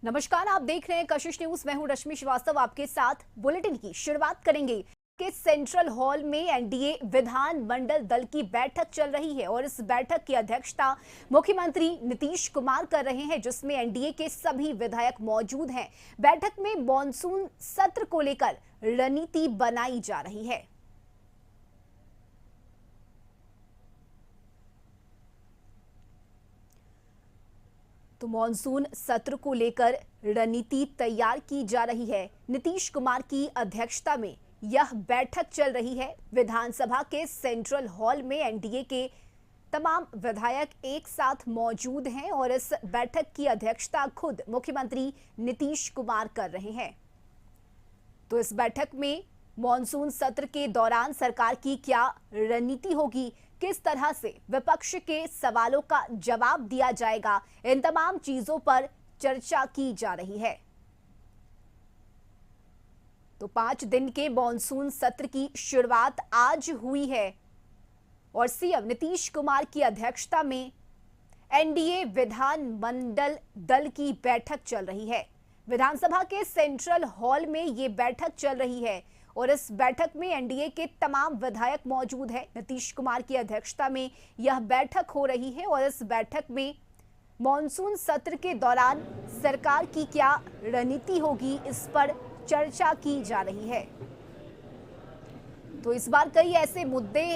नमस्कार, आप देख रहे हैं कशिश न्यूज। मैं हूं रश्मि श्रीवास्तव, आपके साथ बुलेटिन की शुरुआत करेंगे कि सेंट्रल हॉल में एनडीए विधानमंडल दल की बैठक चल रही है और इस बैठक की अध्यक्षता मुख्यमंत्री नीतीश कुमार कर रहे हैं, जिसमें एनडीए के सभी विधायक मौजूद हैं। बैठक में मॉनसून सत्र को लेकर रणनीति बनाई जा रही है। तो मॉनसून सत्र को लेकर रणनीति तैयार की जा रही है। नीतीश कुमार की अध्यक्षता में यह बैठक चल रही है। विधानसभा के सेंट्रल हॉल में एनडीए के तमाम विधायक एक साथ मौजूद हैं और इस बैठक की अध्यक्षता खुद मुख्यमंत्री नीतीश कुमार कर रहे हैं। तो इस बैठक में मॉनसून सत्र के दौरान सरकार की क्या रणनीति होगी, किस तरह से विपक्ष के सवालों का जवाब दिया जाएगा, इन तमाम चीजों पर चर्चा की जा रही है। तो 5 दिन के मॉनसून सत्र की शुरुआत आज हुई है और सीएम नीतीश कुमार की अध्यक्षता में एनडीए विधानमंडल दल की बैठक चल रही है। विधानसभा के सेंट्रल हॉल में ये बैठक चल रही है और इस बैठक में एनडीए के तमाम विधायक मौजूद हैं। नीतीश कुमार की अध्यक्षता में यह बैठक हो रही है और इस बैठक में मॉनसून सत्र के दौरान सरकार की क्या रणनीति होगी, इस पर चर्चा की जा रही है। तो इस बार कई ऐसे मुद्दे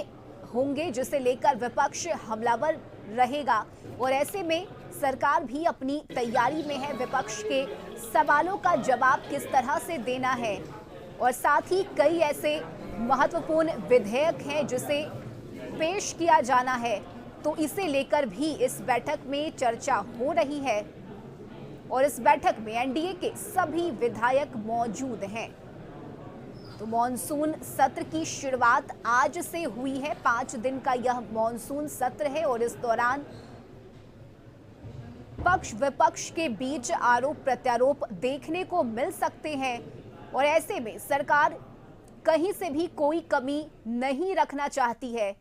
होंगे जिसे लेकर विपक्ष हमलावर रहेगा और ऐसे में सरकार भी अपनी तैयारी में है। विपक्ष के सवालों का जवाब किस तरह से देना है और साथ ही कई ऐसे महत्वपूर्ण विधेयक हैं जिसे पेश किया जाना है, तो इसे लेकर भी इस बैठक में चर्चा हो रही है और इस बैठक में एनडीए के सभी विधायक मौजूद हैं। तो मॉनसून सत्र की शुरुआत आज से हुई है। 5 दिन का यह मॉनसून सत्र है और इस दौरान पक्ष विपक्ष के बीच आरोप प्रत्यारोप देखने को मिल सकते हैं और ऐसे में सरकार कहीं से भी कोई कमी नहीं रखना चाहती है।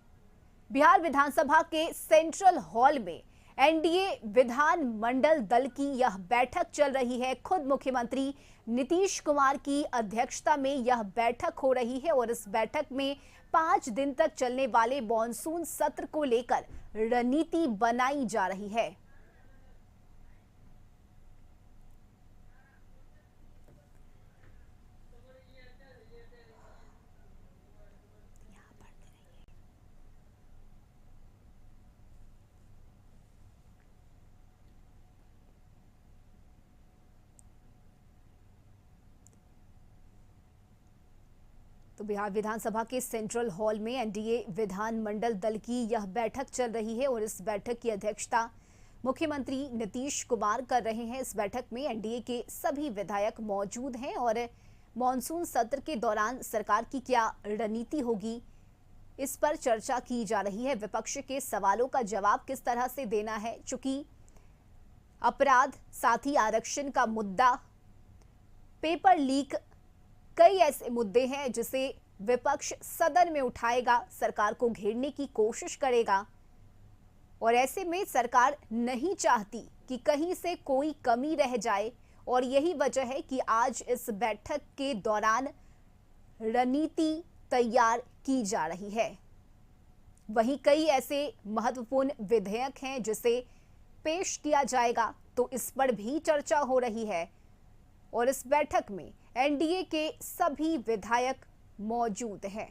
बिहार विधानसभा के सेंट्रल हॉल में एनडीए विधानमंडल दल की यह बैठक चल रही है। खुद मुख्यमंत्री नीतीश कुमार की अध्यक्षता में यह बैठक हो रही है और इस बैठक में 5 दिन तक चलने वाले मॉनसून सत्र को लेकर रणनीति बनाई जा रही है। तो बिहार विधानसभा के सेंट्रल हॉल में एनडीए विधानमंडल दल की यह बैठक चल रही है और इस बैठक की अध्यक्षता मुख्यमंत्री नीतीश कुमार कर रहे हैं। इस बैठक में एनडीए के सभी विधायक मौजूद हैं और मॉनसून सत्र के दौरान सरकार की क्या रणनीति होगी, इस पर चर्चा की जा रही है। विपक्ष के सवालों का जवाब किस तरह से देना है, चूंकि अपराध, साथ ही आरक्षण का मुद्दा, पेपर लीक, कई ऐसे मुद्दे हैं जिसे विपक्ष सदन में उठाएगा, सरकार को घेरने की कोशिश करेगा और ऐसे में सरकार नहीं चाहती कि कहीं से कोई कमी रह जाए और यही वजह है कि आज इस बैठक के दौरान रणनीति तैयार की जा रही है। वहीं कई ऐसे महत्वपूर्ण विधेयक हैं जिसे पेश किया जाएगा, तो इस पर भी चर्चा हो रही है और इस बैठक में एनडीए के सभी विधायक मौजूद हैं।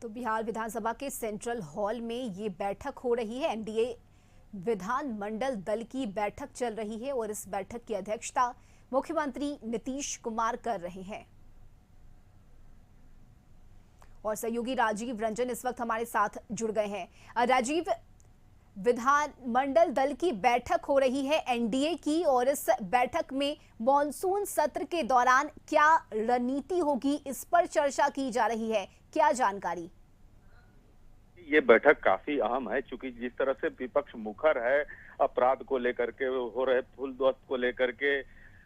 तो बिहार विधानसभा के सेंट्रल हॉल में ये बैठक हो रही है। एनडीए विधानमंडल दल की बैठक चल रही है और इस बैठक की अध्यक्षता मुख्यमंत्री नीतीश कुमार कर रहे हैं और सहयोगी राजीव रंजन इस वक्त हमारे साथ जुड़ गए हैं। राजीव, विधानमंडल दल की बैठक हो रही है एनडीए की और इस बैठक में मॉनसून सत्र के दौरान क्या रणनीति होगी, इस पर चर्चा की जा रही है, क्या जानकारी? ये बैठक काफी अहम है, क्योंकि जिस तरह से विपक्ष मुखर है अपराध को लेकर के, हो रहे फूल दोस्त को लेकर के,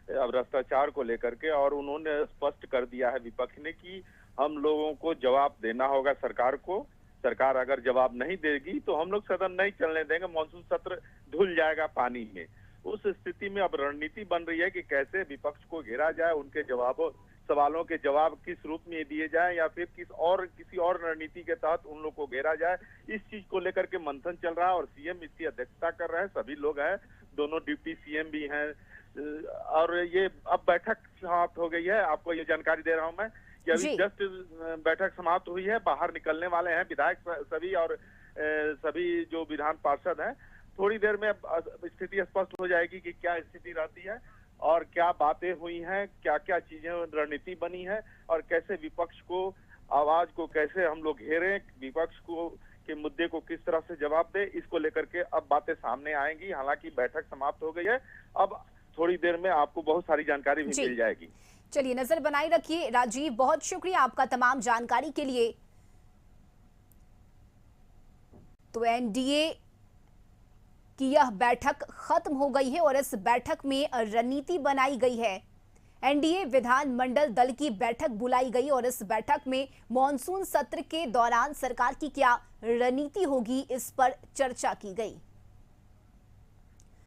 भ्रष्टाचार को लेकर के, और उन्होंने स्पष्ट कर दिया है विपक्ष ने कि हम लोगों को जवाब देना होगा सरकार को। सरकार अगर जवाब नहीं देगी तो हम लोग सदन नहीं चलने देंगे, मानसून सत्र धुल जाएगा पानी में। उस स्थिति में अब रणनीति बन रही है कि कैसे विपक्ष को घेरा जाए, उनके सवालों के जवाब किस रूप में दिए जाए, या फिर किसी और रणनीति के तहत उन लोग को घेरा जाए। इस चीज को लेकर के मंथन चल रहा है और सीएम इसकी अध्यक्षता कर रहे हैं। सभी लोग हैं, दोनों डिप्टी सीएम भी हैं, और ये अब बैठक समाप्त हो गई है। आपको ये जानकारी दे रहा हूं मैं कि अभी जस्ट बैठक समाप्त हुई है, बाहर निकलने वाले हैं विधायक सभी, और सभी जो विधान पार्षद हैं। थोड़ी देर में स्थिति स्पष्ट हो जाएगी कि क्या स्थिति रहती है और क्या बातें हुई हैं, क्या क्या चीजें रणनीति बनी है, और कैसे विपक्ष को आवाज को कैसे हम लोग घेरें, विपक्ष को के मुद्दे को किस तरह से जवाब दे, इसको लेकर के अब बातें सामने आएंगी। हालांकि बैठक समाप्त हो गई है, अब थोड़ी देर में आपको बहुत सारी जानकारी भी मिल जाएगी। चलिए, नजर बनाए रखिए राजीव, बहुत शुक्रिया आपका तमाम जानकारी के लिए। तो एनडीए की यह बैठक खत्म हो गई है और इस बैठक में रणनीति बनाई गई है। एनडीए विधानमंडल दल की बैठक बुलाई गई और इस बैठक में मॉनसून सत्र के दौरान सरकार की क्या रणनीति होगी, इस पर चर्चा की गई।